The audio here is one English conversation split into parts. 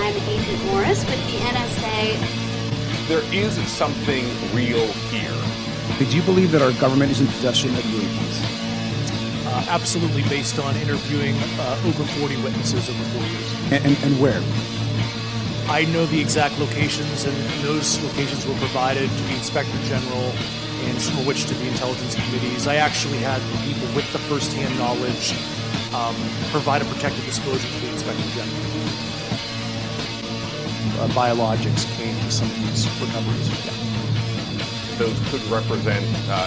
I'm Agent Morris with the NSA. There is something real here. Do you believe that our government is in possession of UAPs? Absolutely, based on interviewing over 40 witnesses over 4 years. And where? I know the exact locations, and those locations were provided to the Inspector General and some of which to the intelligence committees. I actually had people with the first-hand knowledge provide a protected disclosure to the Inspector General. Biologics came to some of these recoveries. Yeah. Those could represent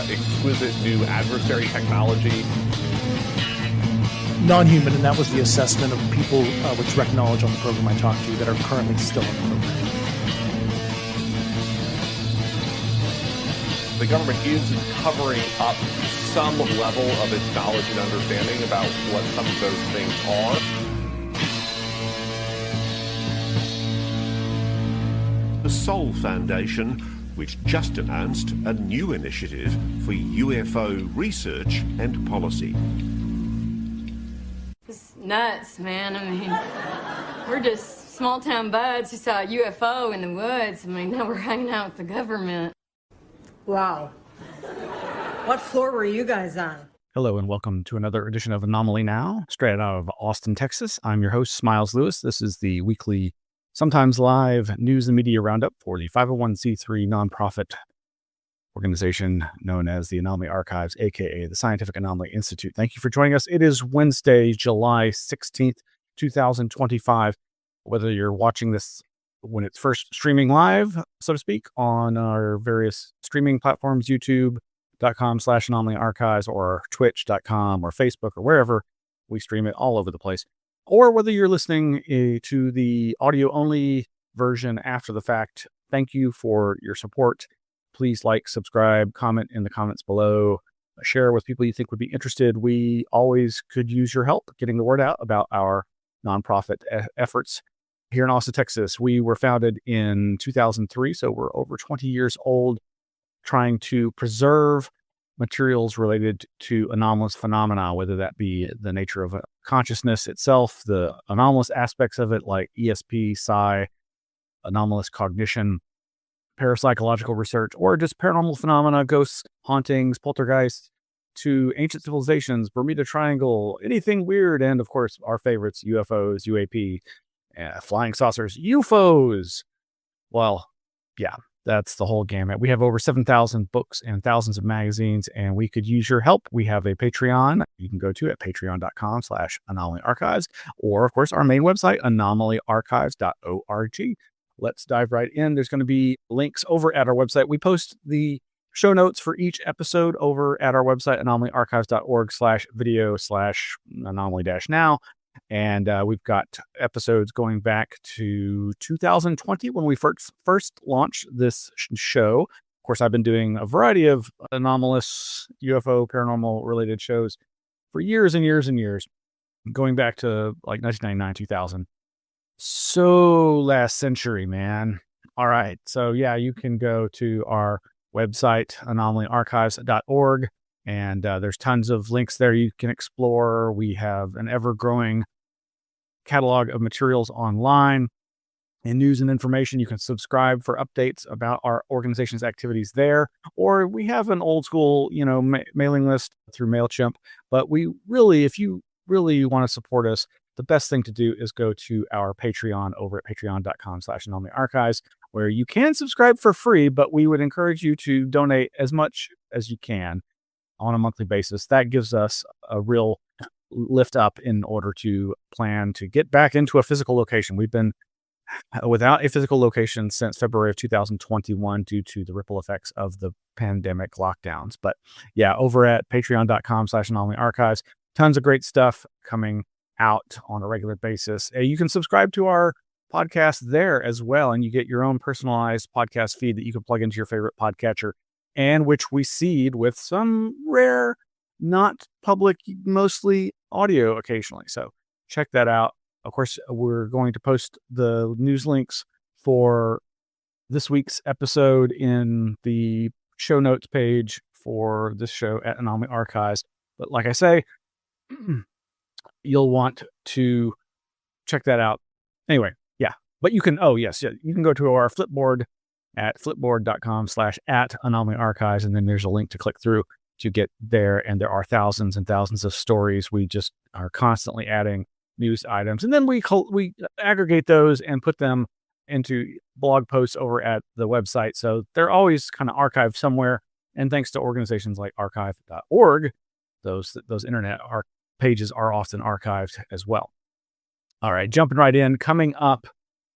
exquisite new adversary technology. Non-human, and that was the assessment of people with direct knowledge on the program I talked to that are currently still in the program. The government is covering up some level of its knowledge and understanding about what some of those things are. The Sol Foundation, which just announced a new initiative for UFO research and policy. It's nuts, man. I mean, we're just small-town buds who saw a UFO in the woods. I mean, now we're hanging out with the government. Wow. What floor were you guys on? Hello and welcome to another edition of Anomaly-NOW, straight out of Austin, Texas. I'm your host, Smiles Lewis. This is the weekly, sometimes live news and media roundup for the 501c3 nonprofit organization known as the Anomaly Archives, aka the Scientific Anomaly Institute. Thank you for joining us. It is Wednesday, July 16th, 2025. Whether you're watching this when it's first streaming live, so to speak, on our various streaming platforms, youtube.com/Anomaly Archives or twitch.com or Facebook or wherever, we stream it all over the place. Or whether you're listening to the audio-only version after the fact, thank you for your support. Please like, subscribe, comment in the comments below, share with people you think would be interested. We always could use your help getting the word out about our nonprofit efforts. Here in Austin, Texas, we were founded in 2003, so we're over 20 years old, trying to preserve materials related to anomalous phenomena, whether that be the nature of consciousness itself, the anomalous aspects of it like ESP, psi, anomalous cognition, parapsychological research, or just paranormal phenomena, ghosts, hauntings, poltergeists, to ancient civilizations, Bermuda Triangle, anything weird, and of course our favorites, UFOs, UAP, flying saucers, UFOs. Well, yeah, that's the whole gamut. We have over 7,000 books and thousands of magazines, and we could use your help. We have a Patreon you can go to at patreon.com/Anomaly Archives, or of course our main website, anomalyarchives.org. Let's dive right in. There's going to be links over at our website. We post the show notes for each episode over at our website, anomalyarchives.org/video/anomaly-now. And we've got episodes going back to 2020 when we first launched this show. Of course, I've been doing a variety of anomalous UFO paranormal related shows for years and years and years, going back to like 1999, 2000. So last century, man. All right. So yeah, you can go to our website, anomalyarchives.org. And there's tons of links there you can explore. We have an ever-growing catalog of materials online and news and information. You can subscribe for updates about our organization's activities there. Or we have an old school, mailing list through MailChimp. But if you really want to support us, the best thing to do is go to our Patreon over at patreon.com/Anomaly Archives, where you can subscribe for free, but we would encourage you to donate as much as you can on a monthly basis. That gives us a real lift up in order to plan to get back into a physical location. We've been without a physical location since February of 2021 due to the ripple effects of the pandemic lockdowns. But yeah, over at patreon.com/Anomaly Archives, tons of great stuff coming out on a regular basis. You can subscribe to our podcast there as well, and you get your own personalized podcast feed that you can plug into your favorite podcatcher, and which we seed with some rare, not public, mostly audio occasionally. So check that out. Of course, we're going to post the news links for this week's episode in the show notes page for this show at Anomaly Archives. But like I say, you'll want to check that out. Anyway, yeah. But you can, you can go to our Flipboard at flipboard.com/@anomaly-archives, and then there's a link to click through to get there. And there are thousands and thousands of stories. We just are constantly adding news items, and then we aggregate those and put them into blog posts over at the website. So they're always kind of archived somewhere. And thanks to organizations like archive.org, those internet pages are often archived as well. All right, jumping right in. Coming up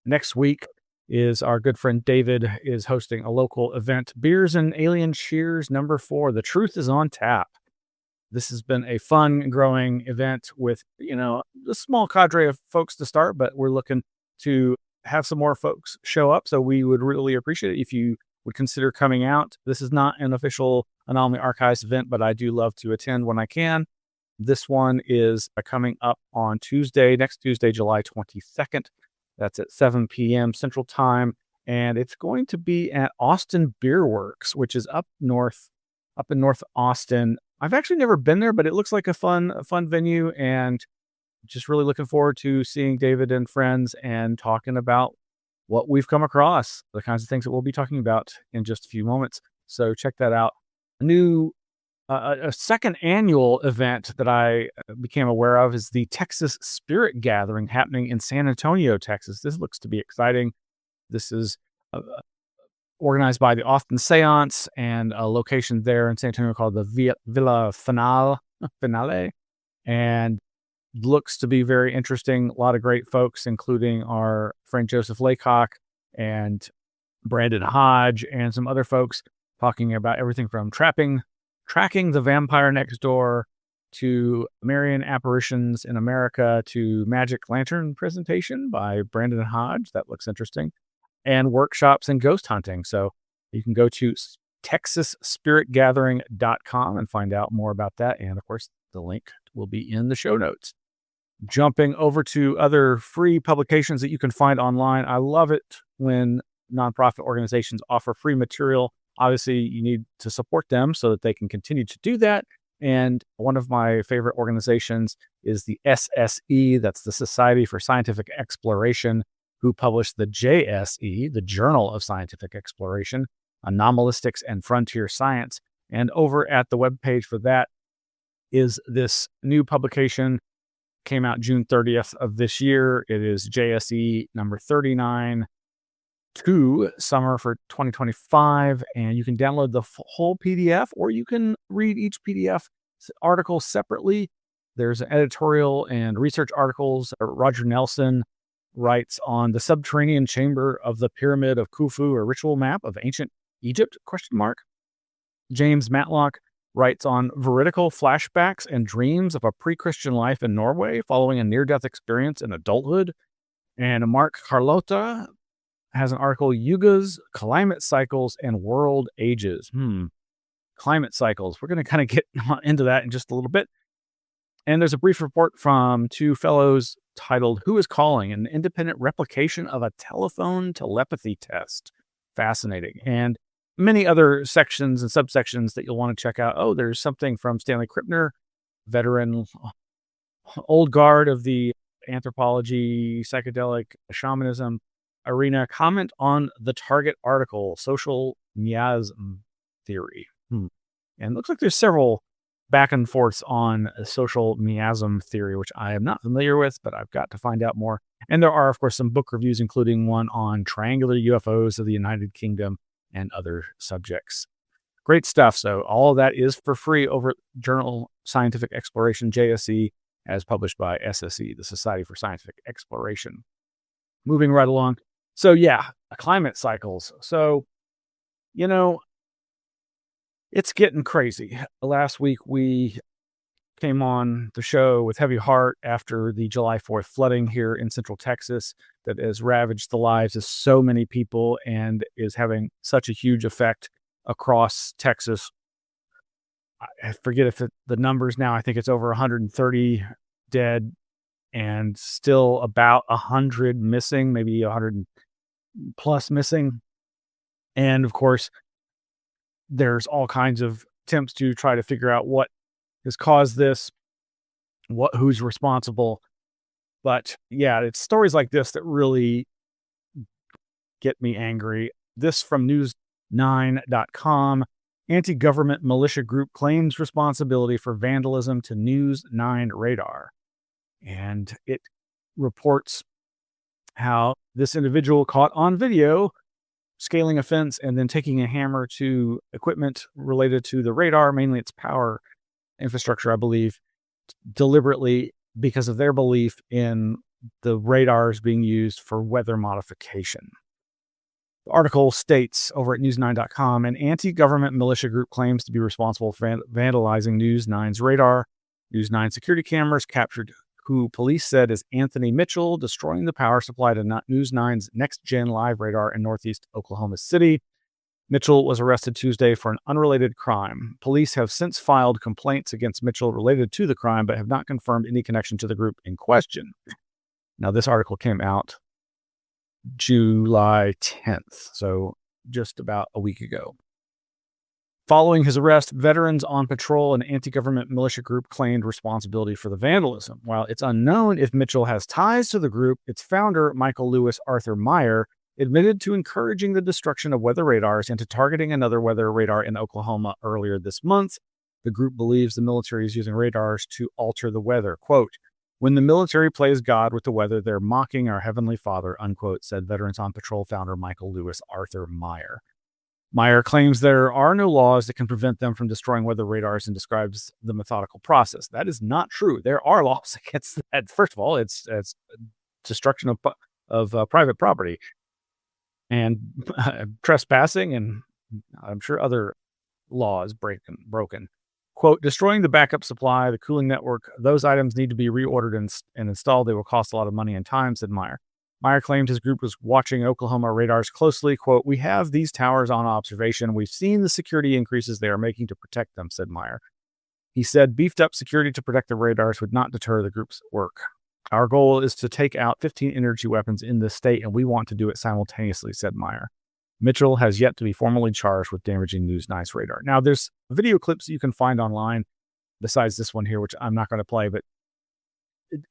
next week is our good friend David is hosting a local event, Beers and Alien Cheers #4. The Truth is on Tap. This has been a fun, growing event with, a small cadre of folks to start, but we're looking to have some more folks show up. So we would really appreciate it if you would consider coming out. This is not an official Anomaly Archives event, but I do love to attend when I can. This one is coming up on next Tuesday, July 22nd. That's at 7 p.m. Central Time. And it's going to be at Austin Beer Works, which is up in North Austin. I've actually never been there, but it looks like a fun venue, and just really looking forward to seeing David and friends and talking about what we've come across, the kinds of things that we'll be talking about in just a few moments. So check that out. A second annual event that I became aware of is the Texas Spirit Gathering happening in San Antonio, Texas. This looks to be exciting. This is organized by the Austin Seance and a location there in San Antonio called the Villa Finale, and looks to be very interesting. A lot of great folks, including our friend Joseph Laycock and Brandon Hodge and some other folks, talking about everything from tracking the vampire next door to Marian apparitions in America to Magic Lantern presentation by Brandon Hodge. That looks interesting. And workshops and ghost hunting. So you can go to texasspiritgathering.com and find out more about that. And of course, the link will be in the show notes. Jumping over to other free publications that you can find online. I love it when nonprofit organizations offer free material. Obviously, you need to support them so that they can continue to do that. And one of my favorite organizations is the SSE, that's the Society for Scientific Exploration, who published the JSE, the Journal of Scientific Exploration, Anomalistics and Frontier Science. And over at the webpage for that is this new publication, came out June 30th of this year. It is JSE number 39 to summer for 2025. And you can download the whole PDF, or you can read each PDF article separately. There's editorial and research articles. Roger Nelson writes on the subterranean chamber of the Pyramid of Khufu, a ritual map of ancient Egypt, ? James Matlock writes on veridical flashbacks and dreams of a pre-Christian life in Norway following a near-death experience in adulthood. And Mark Carlota has an article, Yugas, Climate Cycles, and World Ages. Climate cycles. We're going to kind of get into that in just a little bit. And there's a brief report from two fellows titled, Who is Calling? An Independent Replication of a Telephone Telepathy Test. Fascinating. And many other sections and subsections that you'll want to check out. Oh, there's something from Stanley Krippner, veteran, old guard of the anthropology, psychedelic shamanism arena. Comment on the Target article, Social Miasm Theory. And it looks like there's several back and forths on social miasm theory, which I am not familiar with, but I've got to find out more. And there are, of course, some book reviews, including one on triangular UFOs of the United Kingdom and other subjects. Great stuff. So all of that is for free over Journal Scientific Exploration, JSE, as published by SSE, the Society for Scientific Exploration. Moving right along. So climate cycles. So, it's getting crazy. Last week, we came on the show with heavy heart after the July 4th flooding here in Central Texas that has ravaged the lives of so many people and is having such a huge effect across Texas. I forget if the numbers now, I think it's over 130 dead and still about 100 missing, maybe 100 plus missing. And of course, there's all kinds of attempts to try to figure out what has caused this, who's responsible. But it's stories like this that really get me angry. This from news9.com. Anti-government militia group claims responsibility for vandalism to News 9 radar. And it reports how this individual caught on video scaling a fence and then taking a hammer to equipment related to the radar, mainly its power infrastructure, I believe, deliberately because of their belief in the radars being used for weather modification. The article states over at news9.com, an anti-government militia group claims to be responsible for vandalizing News 9's radar. News 9 security cameras captured who police said is Anthony Mitchell, destroying the power supply to News 9's next-gen live radar in northeast Oklahoma City. Mitchell was arrested Tuesday for an unrelated crime. Police have since filed complaints against Mitchell related to the crime, but have not confirmed any connection to the group in question. Now, this article came out July 10th, so just about a week ago. Following his arrest, Veterans on Patrol, an anti-government militia group, claimed responsibility for the vandalism. While it's unknown if Mitchell has ties to the group, its founder, Michael Lewis Arthur Meyer, admitted to encouraging the destruction of weather radars and to targeting another weather radar in Oklahoma earlier this month. The group believes the military is using radars to alter the weather. Quote, "When the military plays God with the weather, they're mocking our Heavenly Father," unquote, said Veterans on Patrol founder Michael Lewis Arthur Meyer. Meyer claims there are no laws that can prevent them from destroying weather radars and describes the methodical process. That is not true. There are laws against that. First of all, it's destruction of private property and trespassing, and I'm sure other laws broken. Quote, "Destroying the backup supply, the cooling network, those items need to be reordered and installed. They will cost a lot of money and time," said Meyer. Meyer claimed his group was watching Oklahoma radars closely. Quote, "We have these towers on observation. We've seen the security increases they are making to protect them," said Meyer. He said beefed up security to protect the radars would not deter the group's work. "Our goal is to take out 15 energy weapons in this state, and we want to do it simultaneously," said Meyer. Mitchell has yet to be formally charged with damaging News 9's radar. Now, there's video clips you can find online besides this one here, which I'm not going to play, but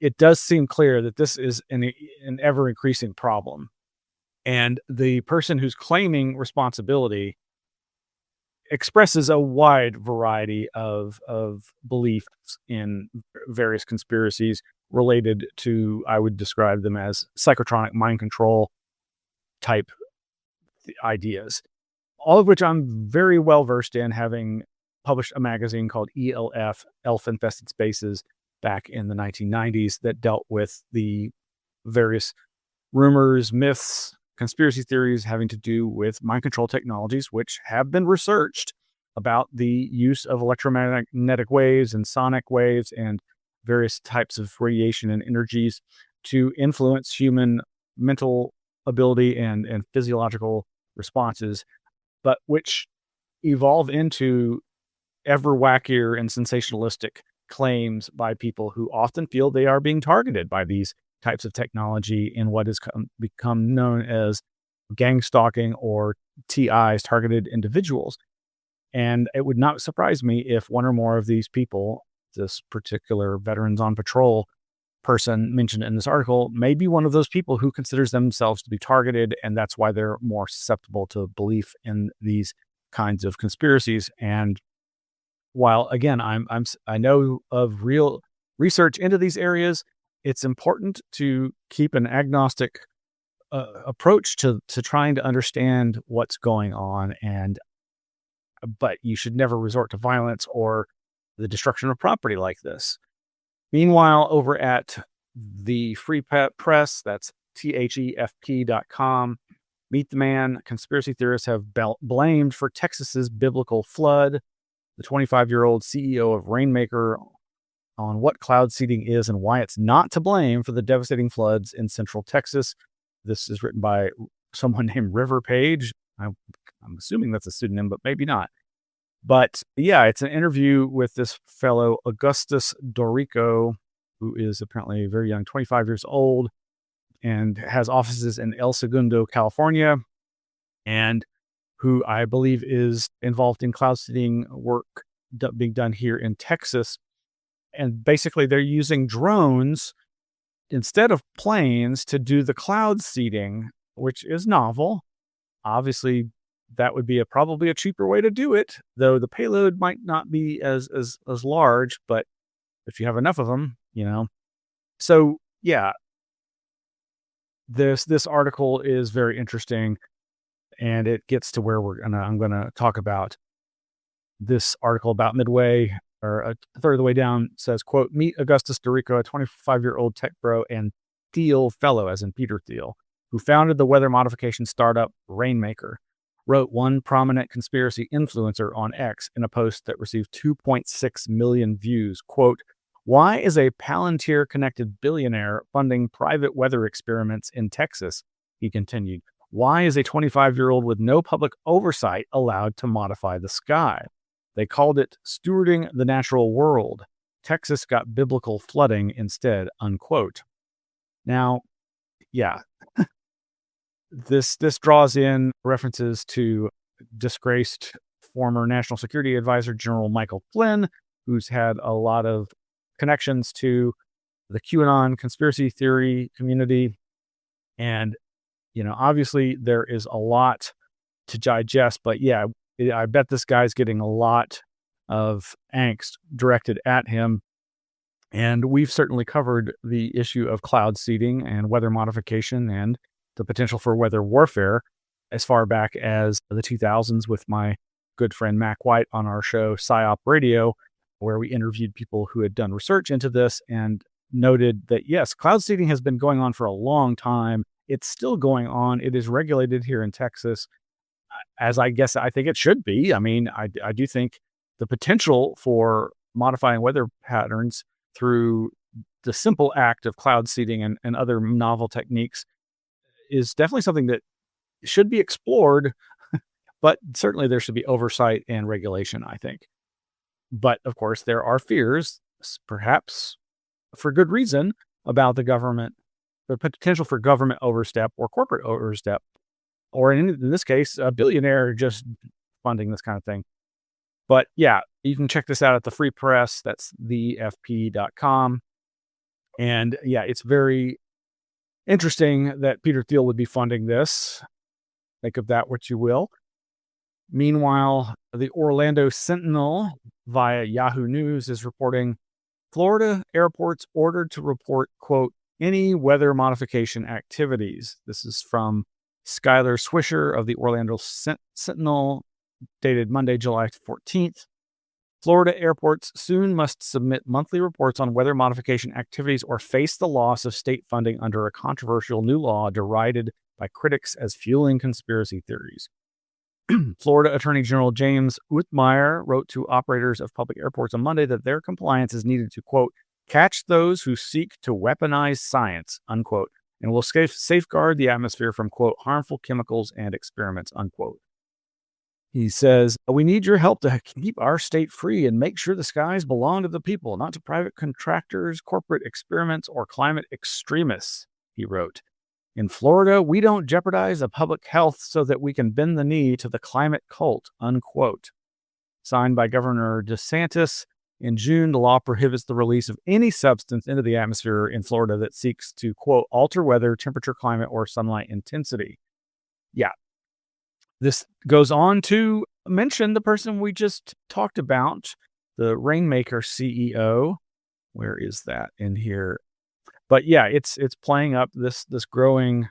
it does seem clear that this is an ever-increasing problem. And the person who's claiming responsibility expresses a wide variety of beliefs in various conspiracies related to, I would describe them as psychotronic mind control type ideas, all of which I'm very well versed in, having published a magazine called ELF, Elf Infested Spaces, back in the 1990s that dealt with the various rumors, myths, conspiracy theories having to do with mind control technologies, which have been researched about the use of electromagnetic waves and sonic waves and various types of radiation and energies to influence human mental ability and physiological responses, but which evolve into ever wackier and sensationalistic claims by people who often feel they are being targeted by these types of technology in what has become known as gang stalking or TIs, targeted individuals. And it would not surprise me if one or more of these people, this particular Veterans on Patrol person mentioned in this article, may be one of those people who considers themselves to be targeted, and that's why they're more susceptible to belief in these kinds of conspiracies. And while, again, I know of real research into these areas, it's important to keep an agnostic approach to trying to understand what's going on, but you should never resort to violence or the destruction of property like this. Meanwhile, over at the Free Press, that's THEFP.com, Meet the Man, conspiracy theorists have blamed for Texas's biblical flood the 25-year-old CEO of Rainmaker on what cloud seeding is and why it's not to blame for the devastating floods in central Texas. This is written by someone named River Page. I'm assuming that's a pseudonym, but maybe not. But yeah, it's an interview with this fellow, Augustus Dorico, who is apparently very young, 25 years old, and has offices in El Segundo, California, and who I believe is involved in cloud seeding work being done here in Texas. And basically they're using drones instead of planes to do the cloud seeding which is novel. Obviously, that would be probably a cheaper way to do it, though the payload might not be as large, but if you have enough of them, So, yeah, this article is very interesting, and it gets to where I'm gonna talk about this article about midway or a third of the way down. Says, quote, meet Augustus Dorico, a 25-year-old tech bro and Thiel fellow, as in Peter Thiel, who founded the weather modification startup Rainmaker, wrote one prominent conspiracy influencer on X in a post that received 2.6 million views. Quote, why is a Palantir-connected billionaire funding private weather experiments in Texas? He continued. Why is a 25-year-old with no public oversight allowed to modify the sky? They called it stewarding the natural world. Texas got biblical flooding instead, unquote. Now, yeah, this draws in references to disgraced former National Security Advisor General Michael Flynn, who's had a lot of connections to the QAnon conspiracy theory community. And, obviously there is a lot to digest, but yeah, I bet this guy's getting a lot of angst directed at him. And we've certainly covered the issue of cloud seeding and weather modification and the potential for weather warfare as far back as the 2000s with my good friend Mac White on our show PsyOp Radio, where we interviewed people who had done research into this and noted that, yes, cloud seeding has been going on for a long time. It's still going on. It is regulated here in Texas, as I think it should be. I mean, I do think the potential for modifying weather patterns through the simple act of cloud seeding and other novel techniques is definitely something that should be explored, but certainly there should be oversight and regulation, I think. But of course, there are fears, perhaps for good reason, about the potential for government overstep or corporate overstep, or in this case, a billionaire just funding this kind of thing. But yeah, you can check this out at the Free Press. That's thefp.com. And yeah, it's very interesting that Peter Thiel would be funding this. Think of that what you will. Meanwhile, the Orlando Sentinel via Yahoo News is reporting Florida airports ordered to report, quote, any weather modification activities. This is from Skylar Swisher of the Orlando Sentinel, dated Monday, July 14th. Florida airports soon must submit monthly reports on weather modification activities or face the loss of state funding under a controversial new law derided by critics as fueling conspiracy theories. Florida Attorney General James Whitmire wrote to operators of public airports on Monday that their compliance is needed to, quote, catch those who seek to weaponize science, unquote, and will safeguard the atmosphere from, quote, harmful chemicals and experiments, unquote. He says, we need your help to keep our state free and make sure the skies belong to the people, not to private contractors, corporate experiments, or climate extremists, he wrote. In Florida, we don't jeopardize the public health so that we can bend the knee to the climate cult, unquote. Signed by Governor DeSantis, in June, the law prohibits the release of any substance into the atmosphere in Florida that seeks to, quote, alter weather, temperature, climate, or sunlight intensity. Yeah. This goes on to mention the person we just talked about, the Rainmaker CEO. Where is that in here? But yeah, it's playing up this growing.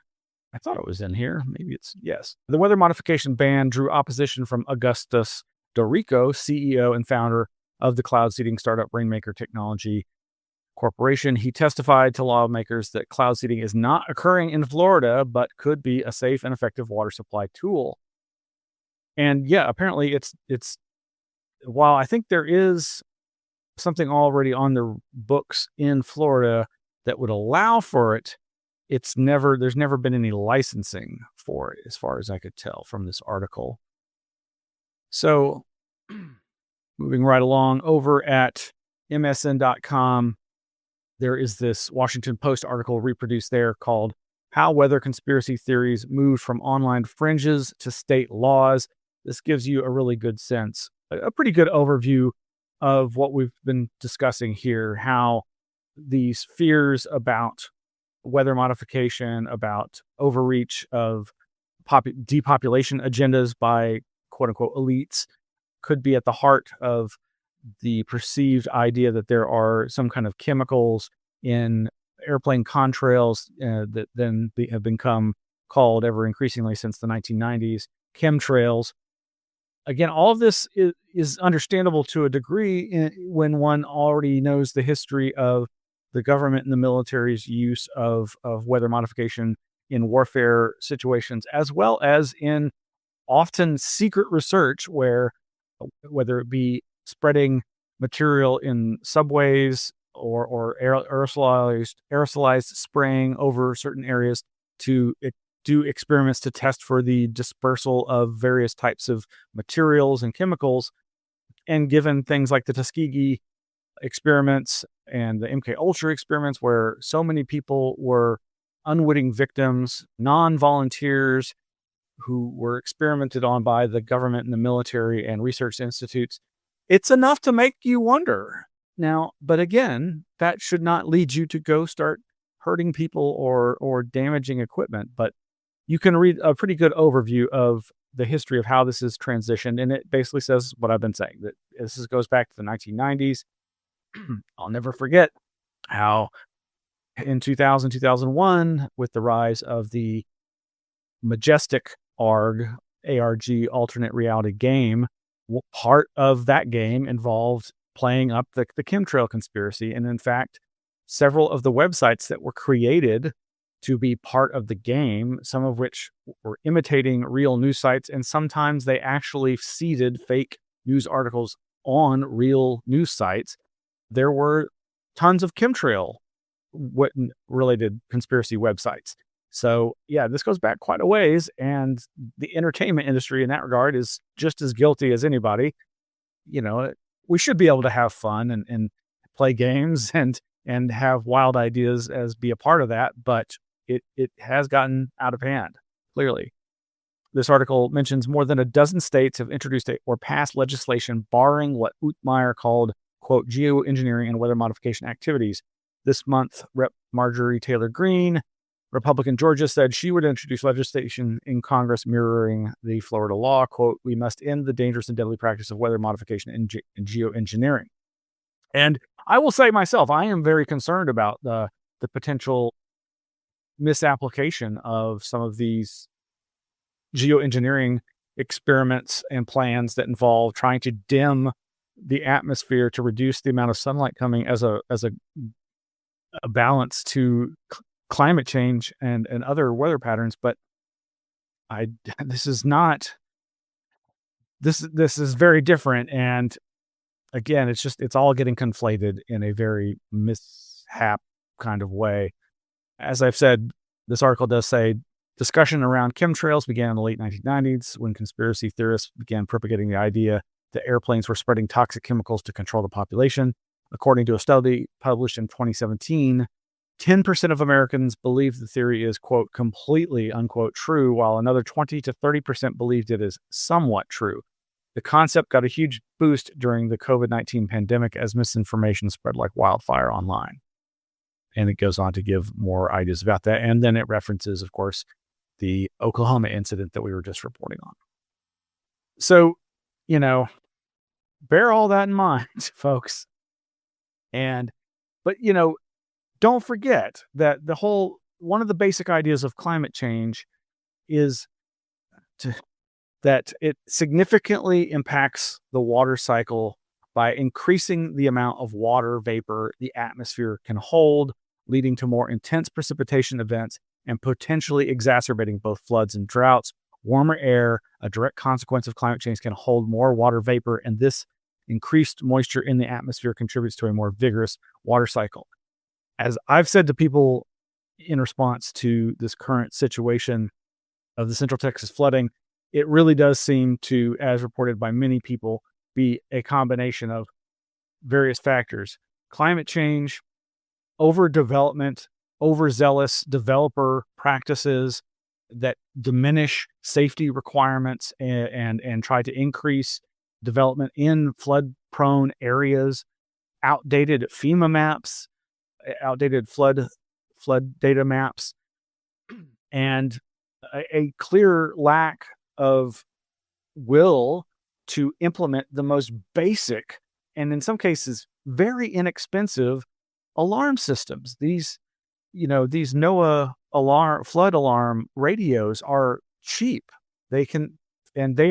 I thought it was in here. Maybe it's, yes. The weather modification ban drew opposition from Augustus Dorico, CEO and founder of the cloud seeding startup Rainmaker Technology Corporation. He testified to lawmakers that cloud seeding is not occurring in Florida, but could be a safe and effective water supply tool. And yeah, apparently it's while I think there is something already on the books in Florida that would allow for it, there's never been any licensing for it, as far as I could tell from this article. So moving right along over at MSN.com, there is this Washington Post article reproduced there called How Weather Conspiracy Theories Moved from Online Fringes to State Laws. This gives you a really good sense, a pretty good overview of what we've been discussing here, how these fears about weather modification, about overreach of depopulation agendas by quote unquote elites could be at the heart of the perceived idea that there are some kind of chemicals in airplane contrails that then have become called ever increasingly since the 1990s chemtrails. Again, all of this is understandable to a degree when one already knows the history of the government and the military's use of weather modification in warfare situations, as well as in often secret research where, whether it be spreading material in subways or aerosolized spraying over certain areas to do experiments to test for the dispersal of various types of materials and chemicals. And given things like the Tuskegee experiments and the MK Ultra experiments, where so many people were unwitting victims, non-volunteers who were experimented on by the government and the military and research institutes, it's enough to make you wonder. Now, but again, that should not lead you to go start hurting people or damaging equipment. But you can read a pretty good overview of the history of how this is transitioned, and it basically says what I've been saying, that goes back to the 1990s. I'll never forget how in 2000, 2001, with the rise of the Majestic ARG alternate reality game, part of that game involved playing up the chemtrail conspiracy. And in fact, several of the websites that were created to be part of the game, some of which were imitating real news sites, and sometimes they actually seeded fake news articles on real news sites. There were tons of chemtrail related conspiracy websites. So yeah, this goes back quite a ways, and the entertainment industry in that regard is just as guilty as anybody. You know, we should be able to have fun and play games and have wild ideas as be a part of that, but it has gotten out of hand, clearly. This article mentions more than a dozen states have introduced or passed legislation barring what Utmeyer called, quote, geoengineering and weather modification activities. This month, Rep. Marjorie Taylor Greene, Republican Georgia, said she would introduce legislation in Congress mirroring the Florida law. Quote, we must end the dangerous and deadly practice of weather modification and geoengineering. And I will say myself, I am very concerned about the potential misapplication of some of these geoengineering experiments and plans that involve trying to dim the atmosphere to reduce the amount of sunlight coming as a balance to climate change and other weather patterns. But this is very different. And again, it's all getting conflated in a very mishap kind of way. As I've said, this article does say discussion around chemtrails began in the late 1990s when conspiracy theorists began propagating the idea that airplanes were spreading toxic chemicals to control the population. According to a study published in 2017, 10% of Americans believe the theory is, quote, completely, unquote, true, while another 20 to 30% believed it is somewhat true. The concept got a huge boost during the COVID-19 pandemic as misinformation spread like wildfire online. And it goes on to give more ideas about that. And then it references, of course, the Oklahoma incident that we were just reporting on. So, bear all that in mind, folks. But don't forget that one of the basic ideas of climate change is that it significantly impacts the water cycle by increasing the amount of water vapor the atmosphere can hold, leading to more intense precipitation events and potentially exacerbating both floods and droughts. Warmer air, a direct consequence of climate change, can hold more water vapor, and this increased moisture in the atmosphere contributes to a more vigorous water cycle. As I've said to people in response to this current situation of the Central Texas flooding, it really does seem to, as reported by many people, be a combination of various factors. Climate change, overdevelopment, overzealous developer practices that diminish safety requirements and try to increase development in flood-prone areas, outdated FEMA maps, outdated flood flood data maps, and a clear lack of will to implement the most basic and in some cases very inexpensive alarm systems. These NOAA flood alarm radios are cheap. They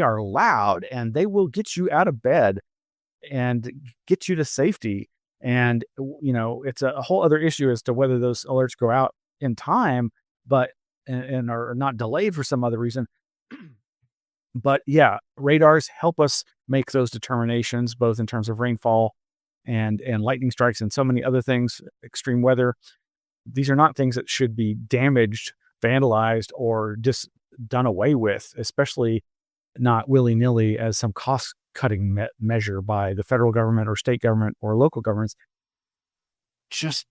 are loud, and they will get you out of bed and get you to safety. And it's a whole other issue as to whether those alerts go out in time, but and are not delayed for some other reason. But yeah, radars help us make those determinations, both in terms of rainfall and lightning strikes and so many other things, extreme weather. These are not things that should be damaged, vandalized, or just done away with, especially not willy-nilly as some cost-cutting measure by the federal government or state government or local governments. Just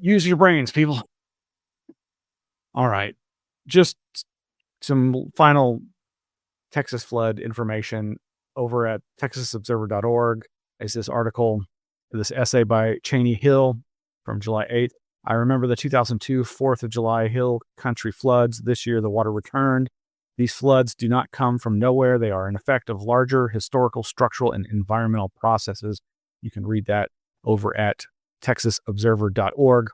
use your brains, people. All right. Just some final Texas flood information over at texasobserver.org is this article, this essay by Cheney Hill from July 8th. I remember the 2002 4th of July Hill Country floods. This year, the water returned. These floods do not come from nowhere. They are an effect of larger historical, structural, and environmental processes. You can read that over at texasobserver.org.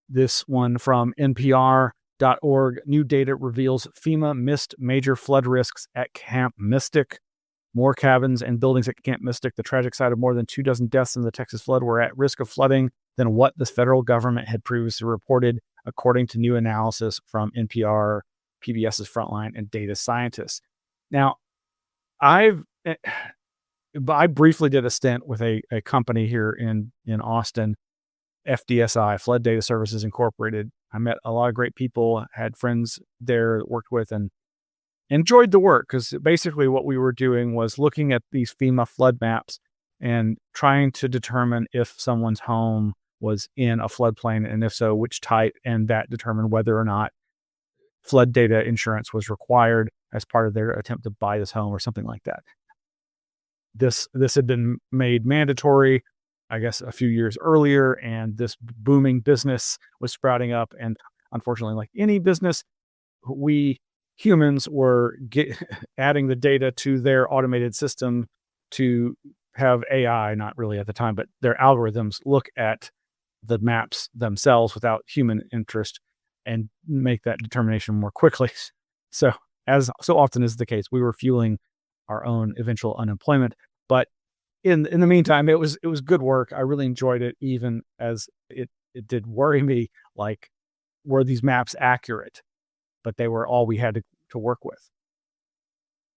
This one from NPR.org. New data reveals FEMA missed major flood risks at Camp Mystic. More cabins and buildings at Camp Mystic, the tragic site of more than 24 deaths in the Texas flood, were at risk of flooding than what the federal government had previously reported, according to new analysis from NPR, PBS's Frontline, and data scientists. Now, I briefly did a stint with a company here in Austin, FDSI, Flood Data Services Incorporated. I met a lot of great people, had friends there, worked with, and enjoyed the work, because basically what we were doing was looking at these FEMA flood maps and trying to determine if someone's home was in a floodplain, and if so, which type, and that determined whether or not flood data insurance was required as part of their attempt to buy this home or something like that. This had been made mandatory, I guess, a few years earlier, and this booming business was sprouting up. And unfortunately, like any business, we humans were adding the data to their automated system to have AI, not really at the time, but their algorithms look at the maps themselves without human interest and make that determination more quickly. So, as so often is the case, we were fueling our own eventual unemployment. But in the meantime, it was good work. I really enjoyed it, even as it did worry me, like, were these maps accurate? But they were all we had to work with.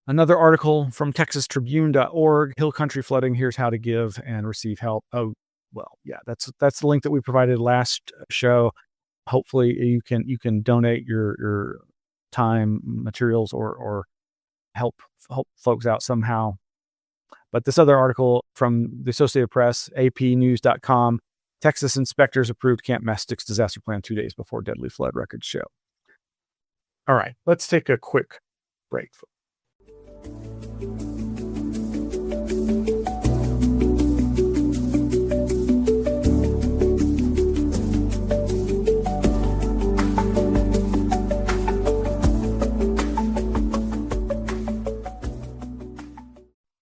Another article from TexasTribune.org, Hill Country flooding. Here's how to give and receive help. Oh, well, yeah, that's the link that we provided last show. Hopefully you can donate your time, materials, or help folks out somehow. But this other article from the Associated Press, APnews.com, Texas inspectors approved Camp Mystic's disaster plan 2 days before deadly flood records show. All right, let's take a quick break.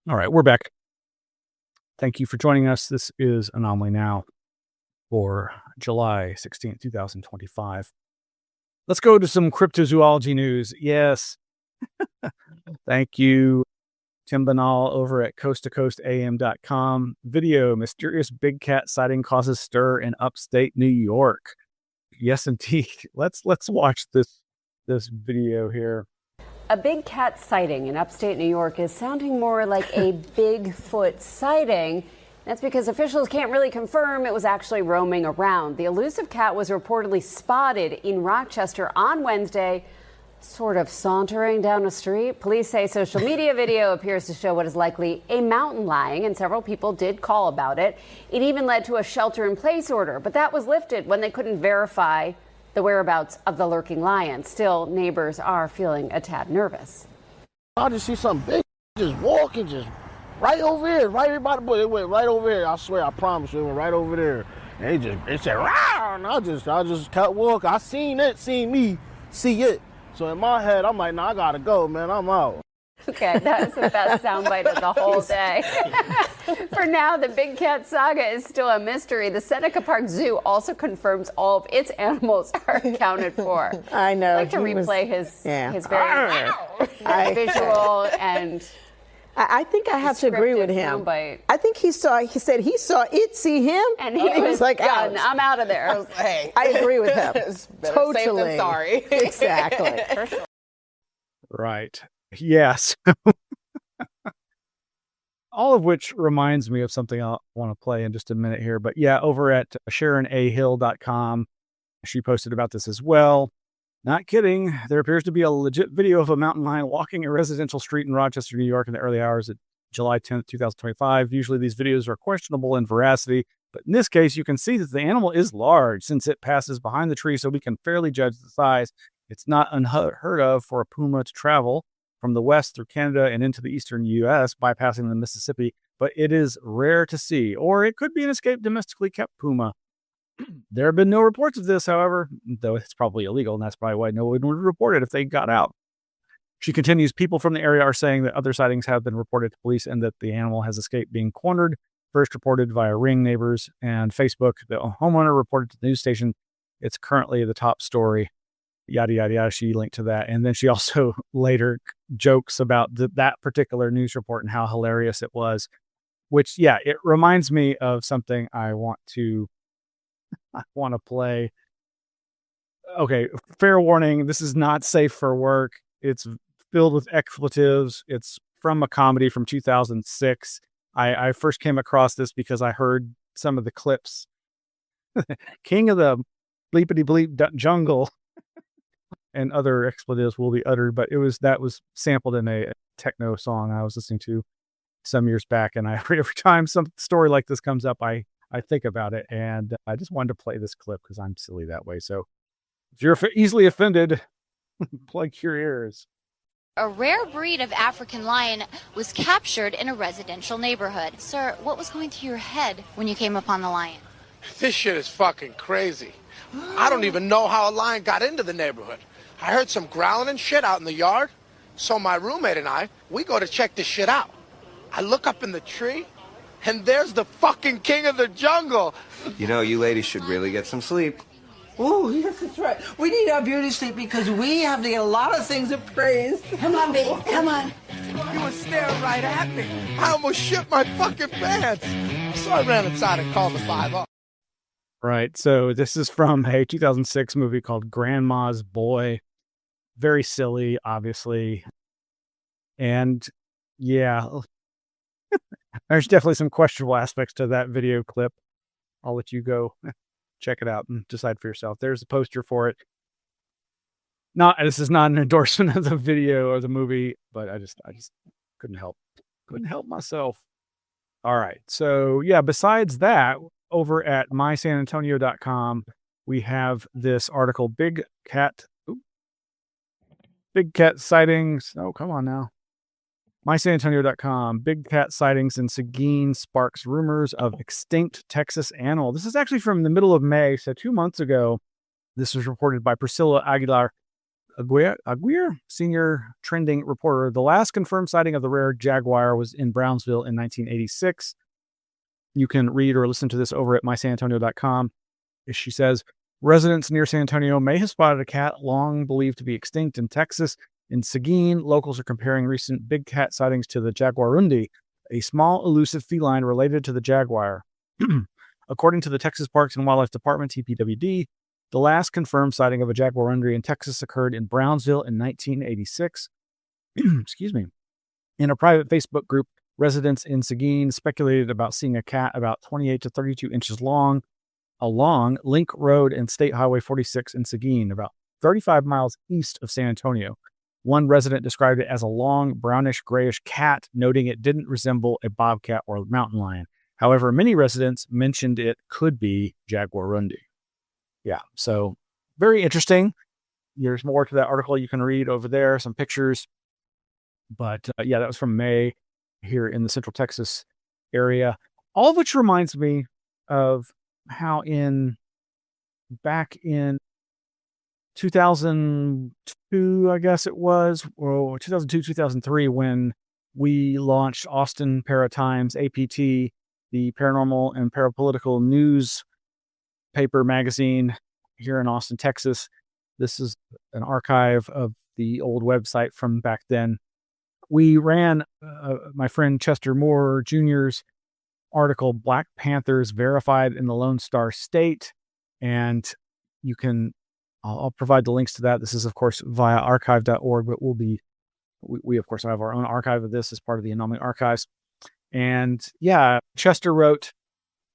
All right, we're back. Thank you for joining us. This is Anomaly Now for July 16th, 2025. Let's go to some cryptozoology news. Yes. Thank you, Tim Banal over at coasttocoastam.com. Video, mysterious big cat sighting causes stir in upstate New York. Yes, indeed. Let's watch this video here. A big cat sighting in upstate New York is sounding more like a Bigfoot sighting. That's because officials can't really confirm it was actually roaming around. The elusive cat was reportedly spotted in Rochester on Wednesday, sort of sauntering down a street. Police say social media video appears to show what is likely a mountain lion, and several people did call about it. It even led to a shelter-in-place order, but that was lifted when they couldn't verify the whereabouts of the lurking lion. Still, neighbors are feeling a tad nervous. I just see something big just walking, just right over here, right by the bush. It went right over here. I swear, I promise you, it went right over there. They said, "Rawr!" And I just kept walking. I seen me, see it. So in my head, I'm like, nah, I gotta go, man. I'm out. Okay, that was the best soundbite of the whole day. For now, the big cat saga is still a mystery. The Seneca Park Zoo also confirms all of its animals are accounted for. I know. I'd like to replay his very visual and I think I have to agree with him. Soundbite. I think he said he saw it see him, and he was like, done. I'm out of there. Hey, I agree with him. Totally. Safe than sorry. Exactly. Right. Yes. All of which reminds me of something I want to play in just a minute here. But yeah, over at SharonAHill.com, she posted about this as well. Not kidding. There appears to be a legit video of a mountain lion walking a residential street in Rochester, New York in the early hours of July 10th, 2025. Usually these videos are questionable in veracity, but in this case, you can see that the animal is large since it passes behind the tree, so we can fairly judge the size. It's not unheard of for a puma to travel from the west through Canada and into the eastern U.S., bypassing the Mississippi, but it is rare to see, or it could be an escaped domestically kept puma. There have been no reports of this, however, though it's probably illegal, and that's probably why no one would report it if they got out. She continues, people from the area are saying that other sightings have been reported to police and that the animal has escaped being cornered, first reported via Ring neighbors and Facebook. The homeowner reported to the news station. It's currently the top story, yada, yada, yada. She linked to that. And then she also later jokes about that particular news report and how hilarious it was, which, yeah, it reminds me of something I want to play. Okay, fair warning, this is not safe for work. It's filled with expletives. It's from a comedy from 2006. I first came across this because I heard some of the clips. King of the bleepity bleep jungle and other expletives will be uttered, but that was sampled in a techno song I was listening to some years back, and every time some story like this comes up, I think about it, and I just wanted to play this clip because I'm silly that way. So if you're easily offended, plug your ears. A rare breed of African lion was captured in a residential neighborhood. Sir, what was going through your head when you came upon the lion? This shit is fucking crazy. I don't even know how a lion got into the neighborhood. I heard some growling and shit out in the yard. So my roommate and we go to check this shit out. I look up in the tree, and there's the fucking king of the jungle. You know, you ladies should really get some sleep. Oh, yes, that's right. We need our beauty sleep because we have to get a lot of things to praise. Come on, baby. Come on. You were staring right at me. I almost shit my fucking pants. So I ran inside and called the 5-0. Right. So this is from a 2006 movie called Grandma's Boy. Very silly, obviously. And yeah, there's definitely some questionable aspects to that video clip. I'll let you go check it out and decide for yourself. There's a poster for it. This is not an endorsement of the video or the movie, but I just couldn't help myself. All right. So yeah, besides that, over at mysanantonio.com, we have this article, Big cat sightings. Oh, come on now. mysanantonio.com, big cat sightings in Seguin sparks rumors of extinct Texas animal. This is actually from the middle of May, so 2 months ago. This was reported by Priscilla Aguirre, senior trending reporter. The last confirmed sighting of the rare jaguar was in Brownsville in 1986. You can read or listen to this over at mysanantonio.com. She says, residents near San Antonio may have spotted a cat long believed to be extinct in Texas. In Seguin, locals are comparing recent big cat sightings to the jaguarundi, a small elusive feline related to the jaguar. According to the Texas Parks and Wildlife Department, TPWD, the last confirmed sighting of a jaguarundi in Texas occurred in Brownsville in 1986. Excuse me. In a private Facebook group, residents in Seguin speculated about seeing a cat about 28 to 32 inches long along Link Road and State Highway 46 in Seguin, about 35 miles east of San Antonio. One resident described it as a long, brownish-grayish cat, noting it didn't resemble a bobcat or mountain lion. However, many residents mentioned it could be jaguarundi. Yeah, so very interesting. There's more to that article you can read over there, some pictures. But yeah, that was from May here in the Central Texas area. All of which reminds me of how back in 2002, I guess it was, or 2002, 2003, when we launched Austin Paratimes, APT, the paranormal and parapolitical news paper magazine here in Austin, Texas. This is an archive of the old website from back then. We ran my friend Chester Moore Jr.'s article, Black Panthers Verified in the Lone Star State. And I'll provide the links to that. This is, of course, via archive.org, but we of course have our own archive of this as part of the Anomaly Archives. And yeah, Chester wrote,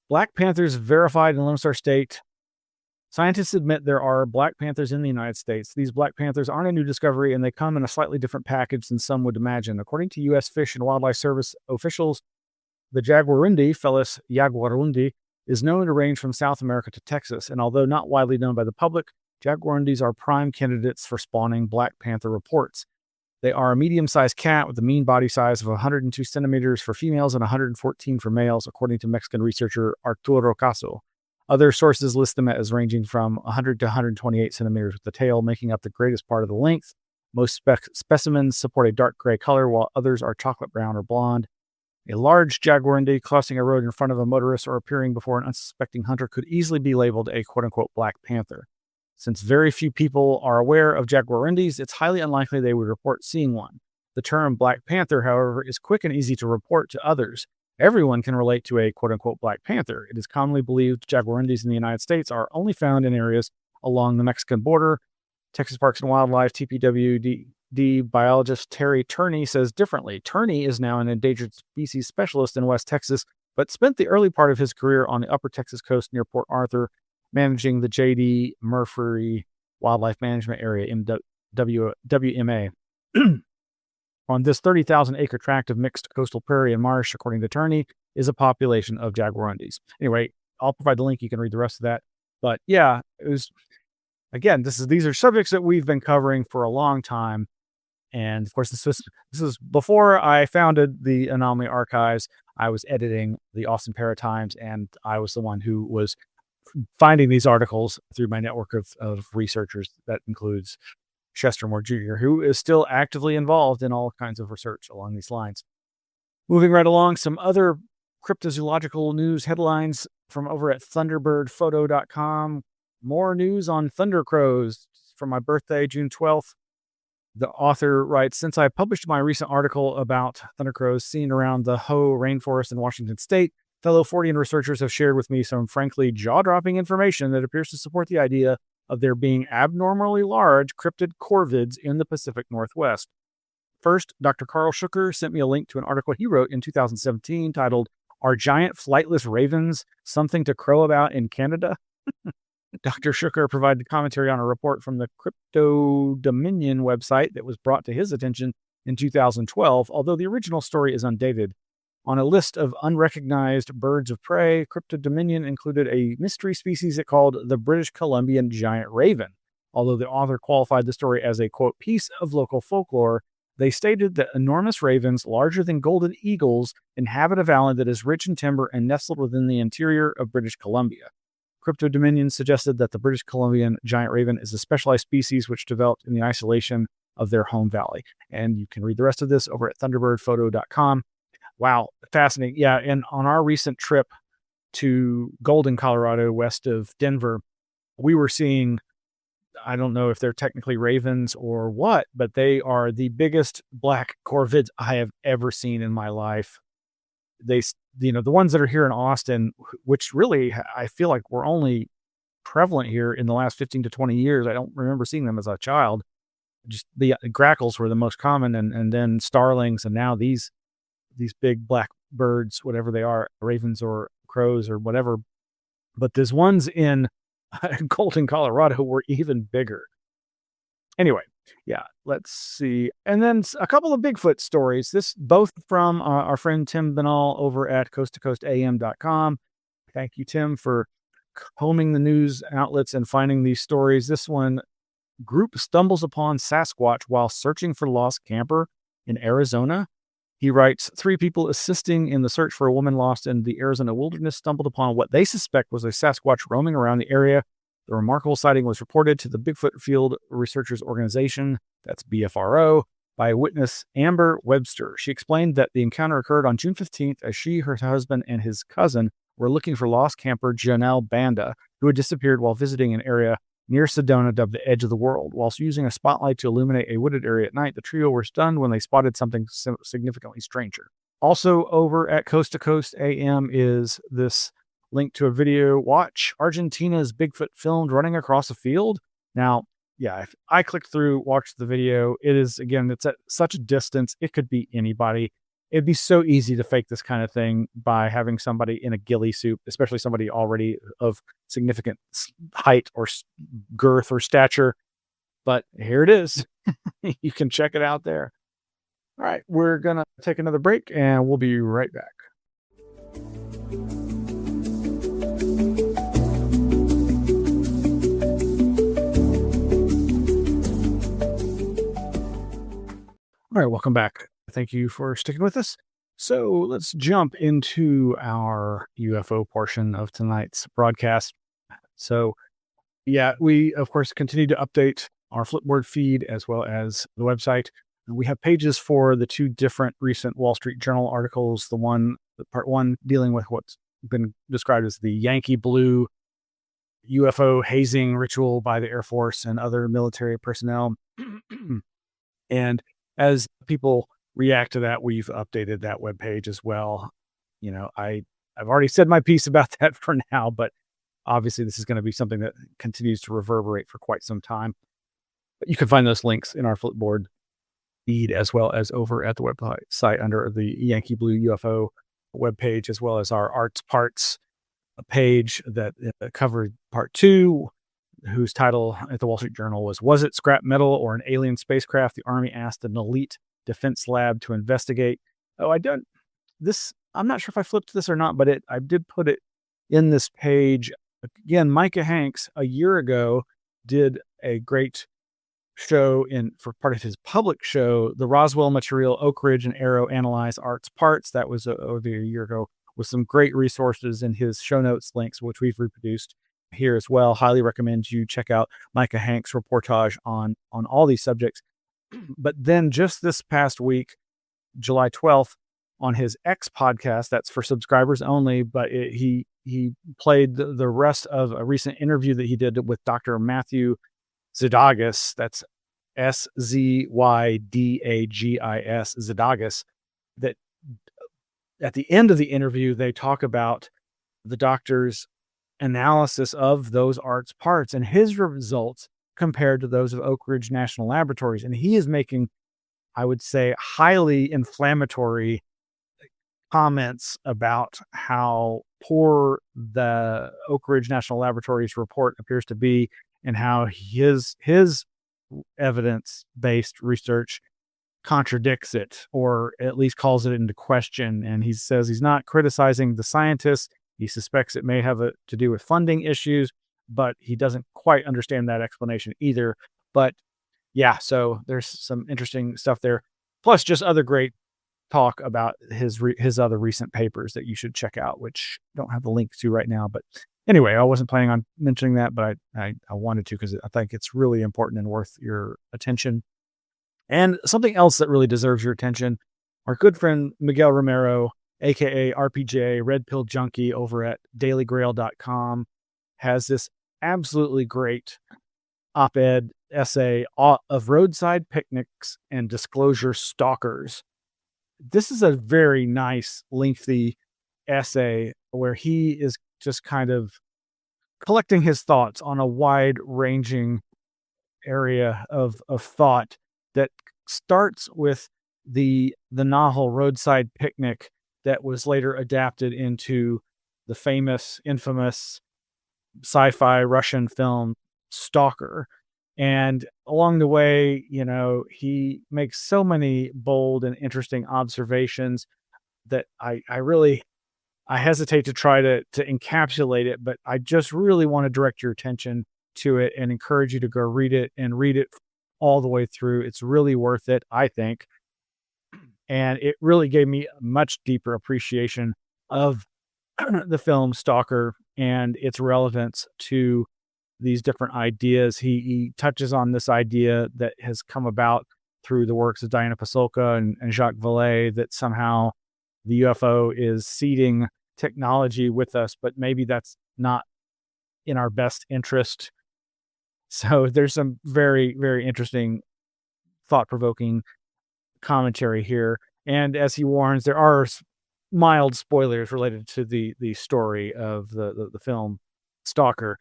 Black Panthers Verified in Lone Star State. Scientists admit there are black panthers in the United States. These black panthers aren't a new discovery, and they come in a slightly different package than some would imagine. According to U.S. Fish and Wildlife Service officials, the jaguarundi, Felis jaguarundi, is known to range from South America to Texas, and although not widely known by the public, jaguarundis are prime candidates for spawning black panther reports. They are a medium-sized cat with a mean body size of 102 centimeters for females and 114 for males, according to Mexican researcher Arturo Caso. Other sources list them as ranging from 100 to 128 centimeters with the tail, making up the greatest part of the length. Most specimens support a dark gray color, while others are chocolate brown or blonde. A large jaguarundi crossing a road in front of a motorist or appearing before an unsuspecting hunter could easily be labeled a quote-unquote black panther. Since very few people are aware of jaguarundis, it's highly unlikely they would report seeing one. The term black panther, however, is quick and easy to report to others. Everyone can relate to a quote-unquote black panther. It is commonly believed jaguarundis in the United States are only found in areas along the Mexican border. Texas Parks and Wildlife TPWD biologist Terry Turney says differently. Turney is now an endangered species specialist in West Texas, but spent the early part of his career on the upper Texas coast near Port Arthur, managing the J.D. Murphy Wildlife Management Area, WMA. On this 30,000-acre tract of mixed coastal prairie and marsh, according to Turney, is a population of jaguarundis. Anyway, I'll provide the link. You can read the rest of that. But yeah, it was, again, these are subjects that we've been covering for a long time. And of course, this was before I founded the Anomaly Archives. I was editing the Austin Paratimes, and I was the one who was finding these articles through my network of researchers. That includes Chester Moore Jr., who is still actively involved in all kinds of research along these lines. Moving right along, some other cryptozoological news headlines from over at thunderbirdphoto.com. More news on thunder crows from my birthday, June 12th. The author writes, since I published my recent article about thunder crows seen around the Hoh rainforest in Washington state, fellow Fortean researchers have shared with me some frankly jaw-dropping information that appears to support the idea of there being abnormally large cryptid corvids in the Pacific Northwest. First, Dr. Carl Schucker sent me a link to an article he wrote in 2017 titled, Are Giant Flightless Ravens Something to Crow About in Canada? Dr. Schucker provided commentary on a report from the Crypto Dominion website that was brought to his attention in 2012, although the original story is undated. On a list of unrecognized birds of prey, Crypto Dominion included a mystery species it called the British Columbian giant raven. Although the author qualified the story as a, quote, piece of local folklore, they stated that enormous ravens, larger than golden eagles, inhabit a valley that is rich in timber and nestled within the interior of British Columbia. Crypto Dominion suggested that the British Columbian giant raven is a specialized species which developed in the isolation of their home valley. And you can read the rest of this over at thunderbirdphoto.com. Wow, fascinating. Yeah, and on our recent trip to Golden, Colorado, west of Denver, we were seeing, I don't know if they're technically ravens or what, but they are the biggest black corvids I have ever seen in my life. They, the ones that are here in Austin, which really I feel like were only prevalent here in the last 15 to 20 years. I don't remember seeing them as a child. Just the grackles were the most common, and then starlings, and now these big black birds, whatever they are, ravens or crows or whatever. But these ones in Golden, Colorado were even bigger. Anyway, yeah, let's see. And then a couple of Bigfoot stories. This both from our friend Tim Binnall over at coasttocoastam.com. Thank you, Tim, for combing the news outlets and finding these stories. This one, group stumbles upon Sasquatch while searching for lost camper in Arizona. He writes, 3 people assisting in the search for a woman lost in the Arizona wilderness stumbled upon what they suspect was a Sasquatch roaming around the area. The remarkable sighting was reported to the Bigfoot Field Researchers Organization, that's BFRO, by witness Amber Webster. She explained that the encounter occurred on June 15th as she, her husband, and his cousin were looking for lost camper Janelle Banda, who had disappeared while visiting an area near Sedona dubbed the Edge of the World. Whilst using a spotlight to illuminate a wooded area at night, the trio were stunned when they spotted something significantly stranger. Also over at Coast to Coast AM is this link to a video. Watch Argentina's Bigfoot filmed running across a field. Now, yeah, if I clicked through, watched the video, it is, again, it's at such a distance, it could be anybody. It'd be so easy to fake this kind of thing by having somebody in a ghillie suit, especially somebody already of significant height or girth or stature. But here it is. You can check it out there. All right, we're going to take another break and we'll be right back. All right, welcome back. Thank you for sticking with us. So let's jump into our UFO portion of tonight's broadcast. So, yeah, we, of course, continue to update our Flipboard feed as well as the website. We have pages for the 2 different recent Wall Street Journal articles. Part 1 dealing with what's been described as the Yankee Blue UFO hazing ritual by the Air Force and other military personnel. And as people react to that, we've updated that webpage as well. You know, I've already said my piece about that for now, but obviously this is going to be something that continues to reverberate for quite some time. But you can find those links in our Flipboard feed as well as over at the website under the Yankee Blue UFO webpage, as well as our Arts Parts page that covered part 2, whose title at the Wall Street Journal was it scrap metal or an alien spacecraft? The Army asked an elite defense lab to investigate. I'm not sure if I flipped this or not, but I did put it in this page. Again, Micah Hanks a year ago did a great show for part of his public show, the Roswell Material Oak Ridge and Arrow Analyze Arts Parts. That was over a year ago, with some great resources in his show notes links, which we've reproduced here as well. Highly recommend you check out Micah Hanks' reportage on all these subjects. But then just this past week, July 12th, on his X podcast, that's for subscribers only, but he played the rest of a recent interview that he did with Dr. Matthew Zydagis. That's Zydagis, Zydagis. That at the end of the interview, they talk about the doctor's analysis of those arts parts and his results compared to those of Oak Ridge National Laboratories. And he is making, I would say, highly inflammatory comments about how poor the Oak Ridge National Laboratories report appears to be, and how his evidence-based research contradicts it, or at least calls it into question. And he says he's not criticizing the scientists. He suspects it may have to do with funding issues, but he doesn't quite understand that explanation either. But yeah, so there's some interesting stuff there. Plus just other great talk about his other recent papers that you should check out, which I don't have the link to right now. But anyway, I wasn't planning on mentioning that, but I wanted to because I think it's really important and worth your attention. And something else that really deserves your attention, our good friend Miguel Romero, aka RPJ, Red Pill Junkie, over at dailygrail.com, has this absolutely great op-ed essay of roadside picnics and disclosure stalkers. This is a very nice, lengthy essay where he is just kind of collecting his thoughts on a wide-ranging area of thought that starts with the novel Roadside Picnic that was later adapted into the infamous sci-fi Russian film Stalker. And along the way, he makes so many bold and interesting observations that I hesitate to try to encapsulate it, but I just really want to direct your attention to it and encourage you to go read it all the way through. It's really worth it, I think. And it really gave me a much deeper appreciation of the film Stalker and its relevance to these different ideas. He touches on this idea that has come about through the works of Diana Pasulka and Jacques Vallée, that somehow the UFO is seeding technology with us, but maybe that's not in our best interest. So there's some very, very interesting, thought-provoking commentary here. And as he warns, there are mild spoilers related to the story of the film Stalker.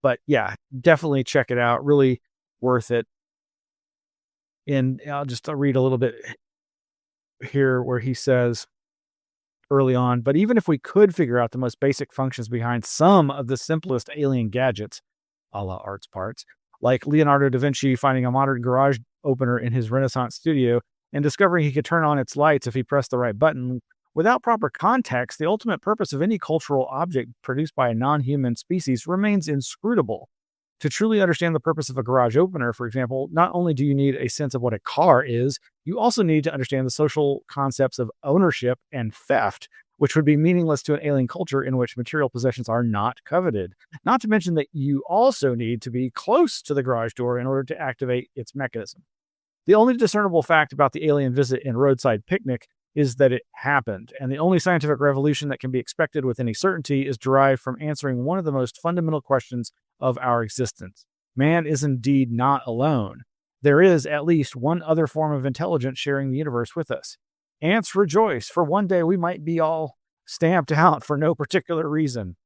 But yeah, definitely check it out. Really worth it. And I'll just read a little bit here where he says early on, but even if we could figure out the most basic functions behind some of the simplest alien gadgets, a la arts parts, like Leonardo da Vinci finding a modern garage opener in his Renaissance studio and discovering he could turn on its lights if he pressed the right button, without proper context, the ultimate purpose of any cultural object produced by a non-human species remains inscrutable. To truly understand the purpose of a garage opener, for example, not only do you need a sense of what a car is, you also need to understand the social concepts of ownership and theft, which would be meaningless to an alien culture in which material possessions are not coveted. Not to mention that you also need to be close to the garage door in order to activate its mechanism. The only discernible fact about the alien visit and roadside picnic is that it happened, and the only scientific revolution that can be expected with any certainty is derived from answering one of the most fundamental questions of our existence. Man is indeed not alone. There is at least one other form of intelligence sharing the universe with us. Ants rejoice, for one day we might be all stamped out for no particular reason.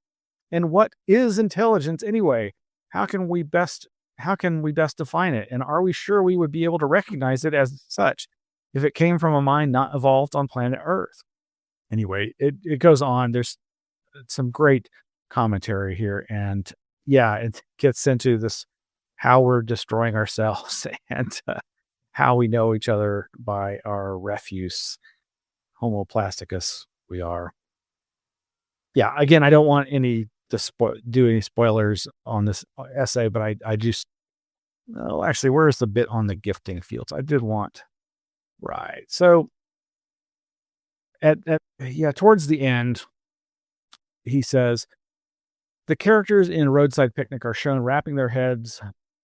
And what is intelligence anyway? How can we best define it? And are we sure we would be able to recognize it as such if it came from a mind not evolved on planet Earth? Anyway, it goes on. There's some great commentary here. And yeah, it gets into this, how we're destroying ourselves and how we know each other by our refuse. Homo plasticus, we are. Yeah, again, I don't want do any spoilers on this essay, but I just, oh, actually, where's the bit on the gifting fields? I did want, right. So towards the end, he says, the characters in Roadside Picnic are shown wrapping their heads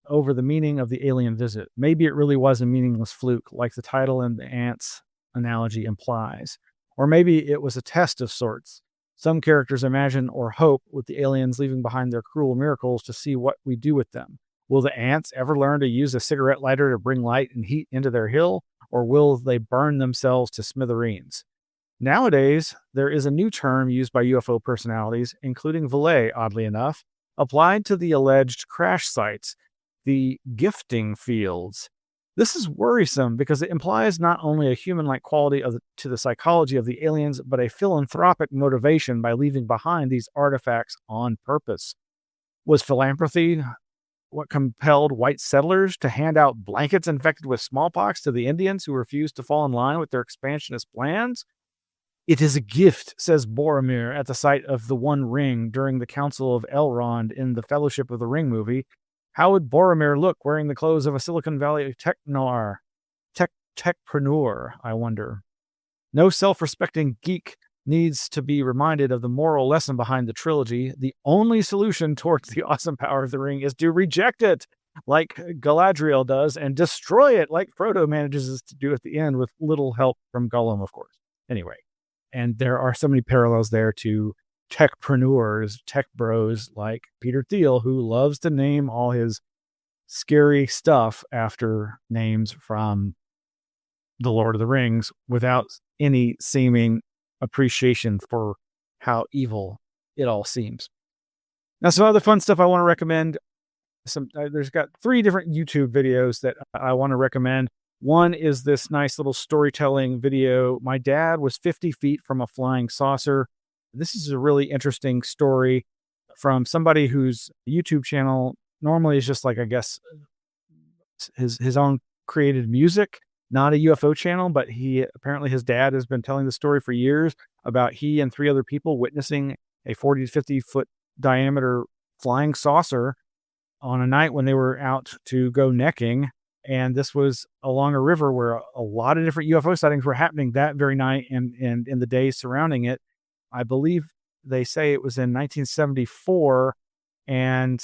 over the meaning of the alien visit. Maybe it really was a meaningless fluke, like the title and the ants analogy implies. Or maybe it was a test of sorts. Some characters imagine or hope with the aliens leaving behind their cruel miracles to see what we do with them. Will the ants ever learn to use a cigarette lighter to bring light and heat into their hill, or will they burn themselves to smithereens? Nowadays, there is a new term used by UFO personalities, including Vallée, oddly enough, applied to the alleged crash sites, the gifting fields. This is worrisome because it implies not only a human-like quality to the psychology of the aliens, but a philanthropic motivation by leaving behind these artifacts on purpose. Was philanthropy what compelled white settlers to hand out blankets infected with smallpox to the Indians who refused to fall in line with their expansionist plans? It is a gift, says Boromir at the site of the One Ring during the Council of Elrond in the Fellowship of the Ring movie. How would Boromir look wearing the clothes of a Silicon Valley techpreneur, I wonder. No self-respecting geek needs to be reminded of the moral lesson behind the trilogy. The only solution towards the awesome power of the ring is to reject it, like Galadriel does, and destroy it, like Frodo manages to do at the end with little help from Gollum, of course. Anyway, and there are so many parallels there to techpreneurs, tech bros like Peter Thiel, who loves to name all his scary stuff after names from The Lord of the Rings without any seeming appreciation for how evil it all seems. Now, some other fun stuff I want to recommend. There's got 3 different YouTube videos that I want to recommend. One is this nice little storytelling video. My dad was 50 feet from a flying saucer. This is a really interesting story from somebody whose YouTube channel normally is just like, I guess, his own created music, not a UFO channel, but apparently his dad has been telling the story for years about he and 3 other people witnessing a 40 to 50 foot diameter flying saucer on a night when they were out to go necking. And this was along a river where a lot of different UFO sightings were happening that very night and in the days surrounding it. I believe they say it was in 1974, and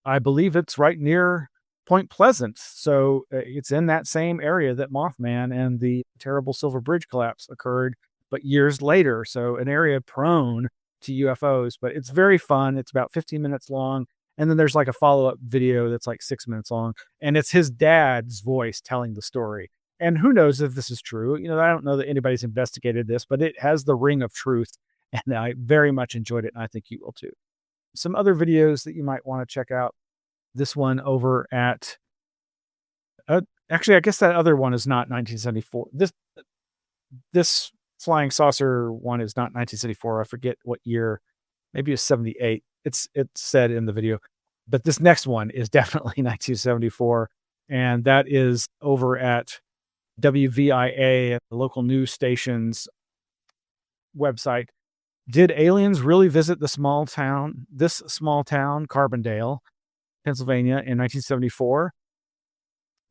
I believe it's right near Point Pleasant. So it's in that same area that Mothman and the terrible Silver Bridge collapse occurred, but years later. So an area prone to UFOs, but it's very fun. It's about 15 minutes long. And then there's like a follow-up video that's like 6 minutes long, and it's his dad's voice telling the story. And who knows if this is true? I don't know that anybody's investigated this, but it has the ring of truth, and I very much enjoyed it, and I think you will too. Some other videos that you might want to check out. This one over at, actually, I guess that other one is not 1974. This flying saucer one is not 1974. I forget what year. Maybe it's 78. It's said in the video, but this next one is definitely 1974, and that is over at WVIA, the local news station's website. Did aliens really visit this small town, Carbondale, Pennsylvania, in 1974?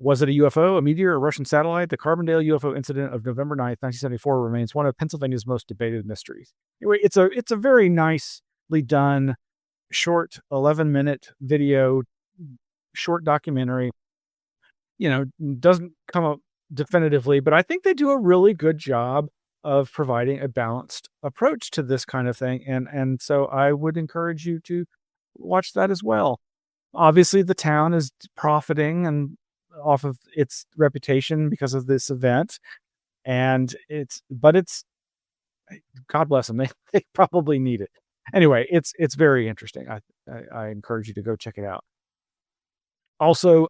Was it a UFO, a meteor, a Russian satellite? The Carbondale UFO incident of November 9th, 1974 remains one of Pennsylvania's most debated mysteries. Anyway, it's a very nicely done, short 11-minute video, short documentary. Doesn't come up definitively, but I think they do a really good job of providing a balanced approach to this kind of thing. And so I would encourage you to watch that as well. Obviously, the town is profiting and off of its reputation because of this event. And but God bless them. They probably need it. Anyway, it's very interesting. I encourage you to go check it out. Also,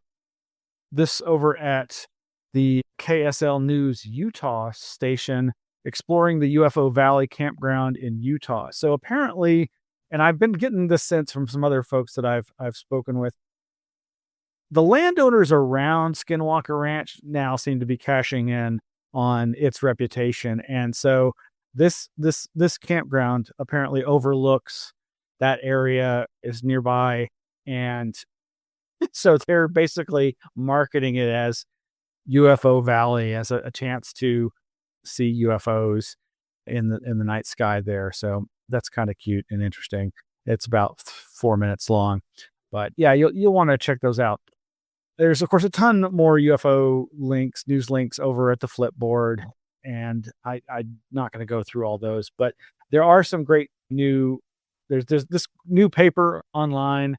this over at the KSL News Utah station, exploring the UFO Valley campground in Utah. So apparently, and I've been getting this sense from some other folks that I've spoken with, the landowners around Skinwalker Ranch now seem to be cashing in on its reputation, and so this campground apparently overlooks that area, is nearby, and so they're basically marketing it as UFO Valley, as a chance to see UFOs in the night sky there. So that's kind of cute and interesting. It's about 4 minutes long, but yeah, you'll want to check those out. There's of course a ton more UFO links, news links over at the Flipboard, and I'm not going to go through all those, but there are some great there's this new paper online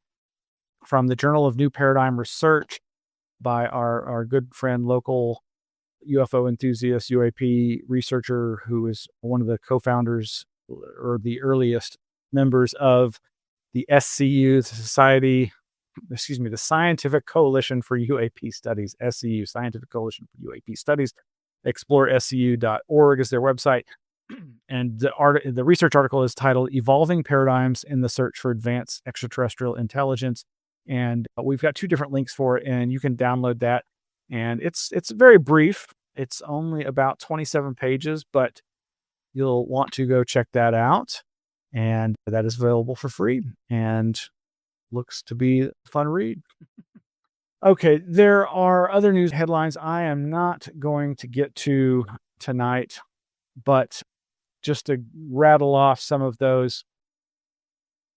from the Journal of New Paradigm Research by our good friend, local UFO enthusiast, UAP researcher, who is one of the co-founders or the earliest members of the SCU, the Scientific Coalition for UAP Studies, SCU, Scientific Coalition for UAP Studies. ExploreSCU.org is their website. And the research article is titled Evolving Paradigms in the Search for Advanced Extraterrestrial Intelligence. And we've got 2 different links for it, and you can download that. And it's very brief. It's only about 27 pages, but you'll want to go check that out. And that is available for free and looks to be a fun read. Okay, there are other news headlines I am not going to get to tonight, but just to rattle off some of those.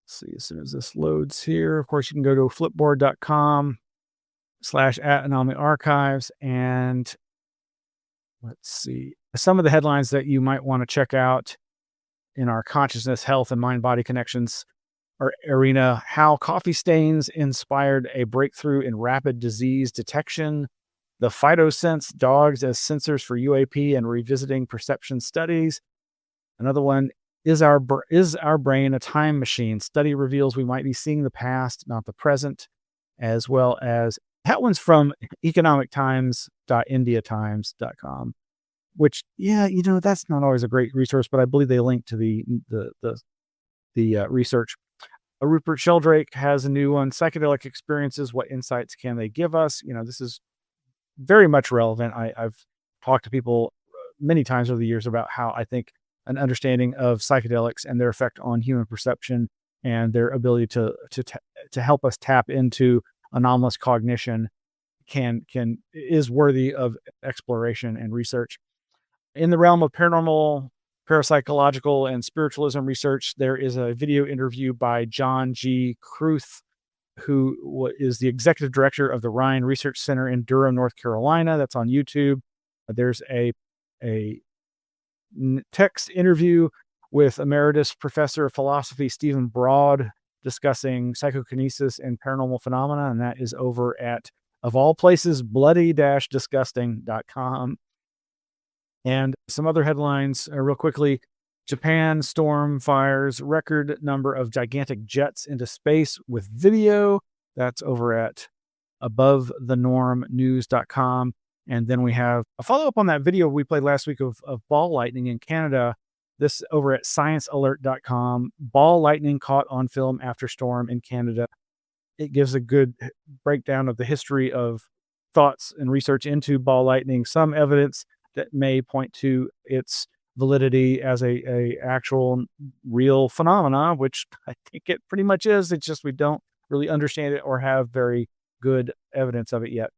Let's see, as soon as this loads here, of course, you can go to flipboard.com/@Anomaly Archives, and let's see some of the headlines that you might want to check out in our consciousness, health, and mind-body connections arena. How coffee stains inspired a breakthrough in rapid disease detection. The phytosense dogs as sensors for UAP and revisiting perception studies. Another one, is our brain a time machine? Study reveals we might be seeing the past, not the present, as well as that one's from economictimes.indiatimes.com, which, yeah, that's not always a great resource, but I believe they link to the research. Rupert Sheldrake has a new one, Psychedelic Experiences, What Insights Can They Give Us? This is very much relevant. I've talked to people many times over the years about how I think an understanding of psychedelics and their effect on human perception and their ability to help us tap into anomalous cognition is worthy of exploration and research. In the realm of paranormal, parapsychological, and spiritualism research, there is a video interview by John G. Kruth, who is the executive director of the Ryan Research Center in Durham, North Carolina. That's on YouTube. There's a text interview with Emeritus Professor of Philosophy Stephen Broad discussing psychokinesis and paranormal phenomena, and that is over at, of all places, bloody-disgusting.com. And some other headlines real quickly. Japan storm fires record number of gigantic jets into space with video. That's over at abovethenormnews.com. And then we have a follow-up on that video we played last week of ball lightning in Canada. This over at sciencealert.com. Ball lightning caught on film after storm in Canada. It gives a good breakdown of the history of thoughts and research into ball lightning, some evidence that may point to its validity as a actual real phenomena, which I think it pretty much is. It's just we don't really understand it or have very good evidence of it yet.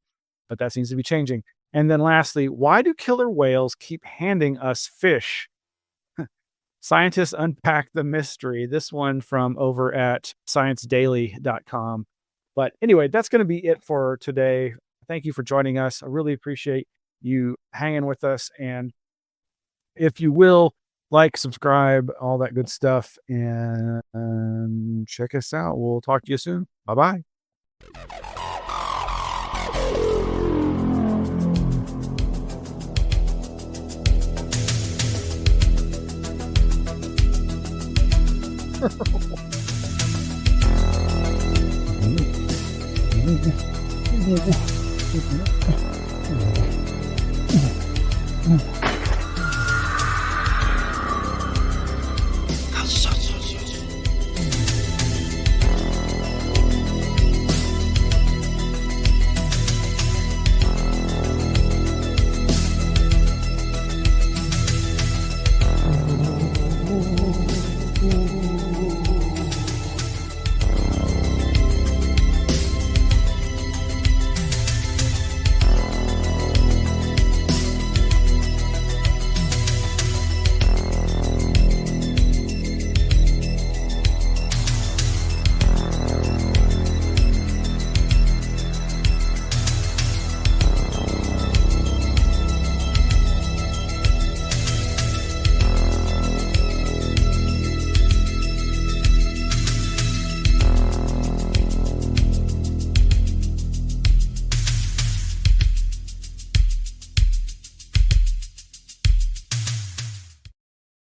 But that seems to be changing. And then lastly, why do killer whales keep handing us fish? Scientists unpack the mystery. This one from over at sciencedaily.com. But anyway, that's going to be it for today. Thank you for joining us. I really appreciate you hanging with us. And if you will, like, subscribe, all that good stuff, and check us out. We'll talk to you soon. Bye-bye.